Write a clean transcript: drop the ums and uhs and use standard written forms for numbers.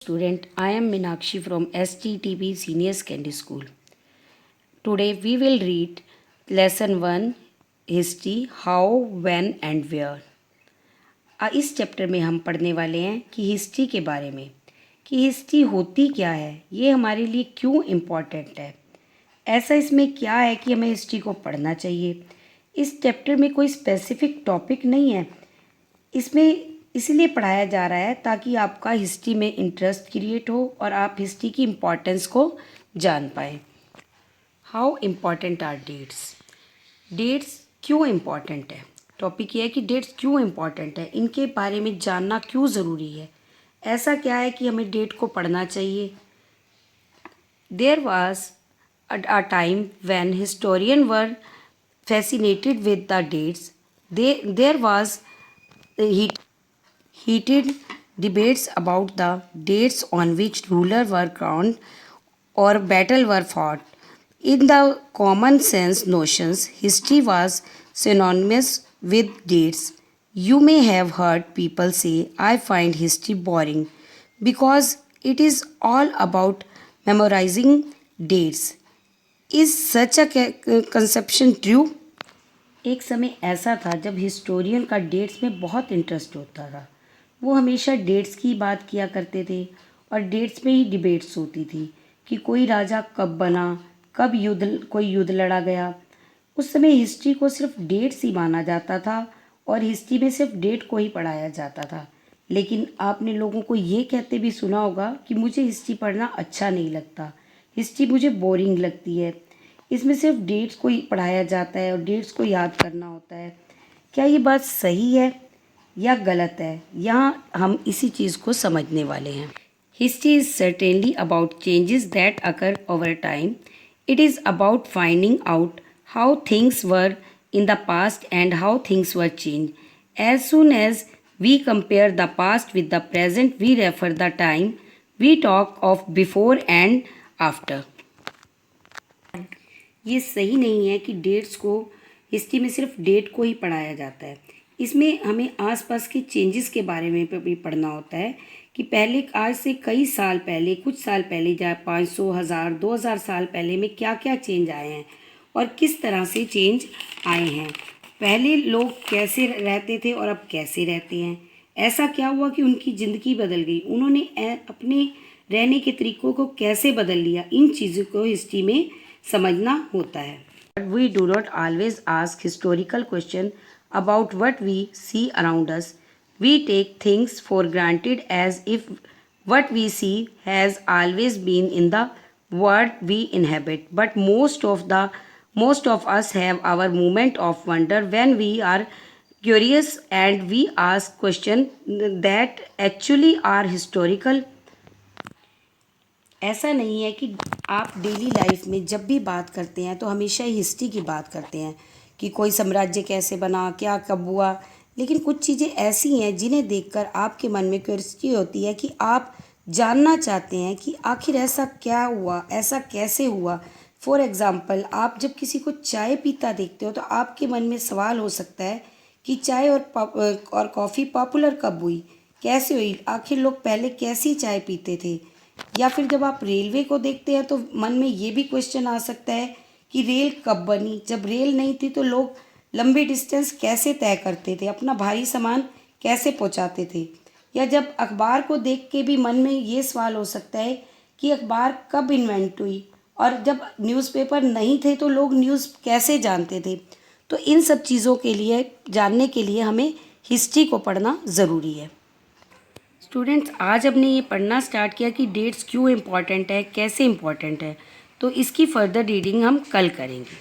Student, I am Minakshi from STTB Senior Secondary School. Today we will read Lesson 1 History How, When and Where. इस chapter में हम पढ़ने वाले हैं कि हिस्ट्री के बारे में कि हिस्ट्री होती क्या है, ये हमारे लिए क्यों इम्पॉर्टेंट है, ऐसा इसमें क्या है कि हमें हिस्ट्री को पढ़ना चाहिए। इस चैप्टर में कोई स्पेसिफिक टॉपिक नहीं है, इसमें इसीलिए पढ़ाया जा रहा है ताकि आपका हिस्ट्री में इंटरेस्ट क्रिएट हो और आप हिस्ट्री की इम्पोर्टेंस को जान पाएँ। How important are dates. Dates क्यों इम्पॉर्टेंट है, टॉपिक ये है कि डेट्स क्यों इम्पॉर्टेंट है, इनके बारे में जानना क्यों ज़रूरी है, ऐसा क्या है कि हमें डेट को पढ़ना चाहिए। There was a time when historian were fascinated with the dates. There was heated debates about the dates on which rulers were crowned or battles were fought. In the common sense notions, history was synonymous with dates. You may have heard people say, I find history boring because it is all about memorizing dates. Is such a conception true? एक समय ऐसा था जब historian का dates में बहुत interest होता था। वो हमेशा डेट्स की बात किया करते थे और डेट्स में ही डिबेट्स होती थी कि कोई राजा कब बना, कब कोई युद्ध लड़ा गया। उस समय हिस्ट्री को सिर्फ डेट्स ही माना जाता था और हिस्ट्री में सिर्फ डेट को ही पढ़ाया जाता था। लेकिन आपने लोगों को ये कहते भी सुना होगा कि मुझे हिस्ट्री पढ़ना अच्छा नहीं लगता, हिस्ट्री मुझे बोरिंग लगती है, इसमें सिर्फ डेट्स को ही पढ़ाया जाता है और डेट्स को याद करना होता है। क्या ये बात सही है या गलत है, यहाँ हम इसी चीज़ को समझने वाले हैं। History is certainly about changes that occur over time. It is about finding out how things were in the past and how things were change. As soon as we compare the past with the present we refer the time we talk of before and after. ये सही नहीं है कि dates को history में सिर्फ date को ही पढ़ाया जाता है। इसमें हमें आसपास के चेंजेस के बारे में भी पढ़ना होता है कि पहले आज से कई साल पहले, कुछ साल पहले, या 500, 1000, 2000 साल पहले में क्या क्या चेंज आए हैं और किस तरह से चेंज आए हैं। पहले लोग कैसे रहते थे और अब कैसे रहते हैं, ऐसा क्या हुआ कि उनकी ज़िंदगी बदल गई, उन्होंने अपने रहने के तरीक़ों को कैसे बदल लिया। इन चीज़ों को हिस्ट्री में समझना होता है। But we do not always ask historical question about what we see around us. We take things for granted as if what we see has always been in the world we inhabit. But most of us have our moment of wonder when we are curious and we ask questions that actually are historical. ऐसा नहीं है कि आप daily life में जब भी बात करते हैं तो हमेशा ही हिस्ट्री की बात करते हैं कि कोई साम्राज्य कैसे बना, क्या कब हुआ। लेकिन कुछ चीज़ें ऐसी हैं जिन्हें देखकर आपके मन में क्यूरियोसिटी होती है कि आप जानना चाहते हैं कि आखिर ऐसा क्या हुआ, ऐसा कैसे हुआ। फॉर एग्ज़ाम्पल, आप जब किसी को चाय पीता देखते हो तो आपके मन में सवाल हो सकता है कि चाय और कॉफ़ी पॉपुलर कब हुई, कैसे हुई, आखिर लोग पहले कैसी चाय पीते थे। या फिर जब आप रेलवे को देखते हैं तो मन में ये भी क्वेश्चन आ सकता है कि रेल कब बनी, जब रेल नहीं थी तो लोग लंबी डिस्टेंस कैसे तय करते थे, अपना भारी सामान कैसे पहुंचाते थे। या जब अखबार को देख के भी मन में ये सवाल हो सकता है कि अखबार कब इन्वेंट हुई और जब न्यूज़पेपर नहीं थे तो लोग न्यूज़ कैसे जानते थे। तो इन सब चीज़ों के लिए जानने के लिए हमें हिस्ट्री को पढ़ना ज़रूरी है। स्टूडेंट्स, आज हमने ये पढ़ना स्टार्ट किया कि डेट्स क्यों इम्पॉर्टेंट है, कैसे इम्पॉर्टेंट है, तो इसकी फर्दर रीडिंग हम कल करेंगे।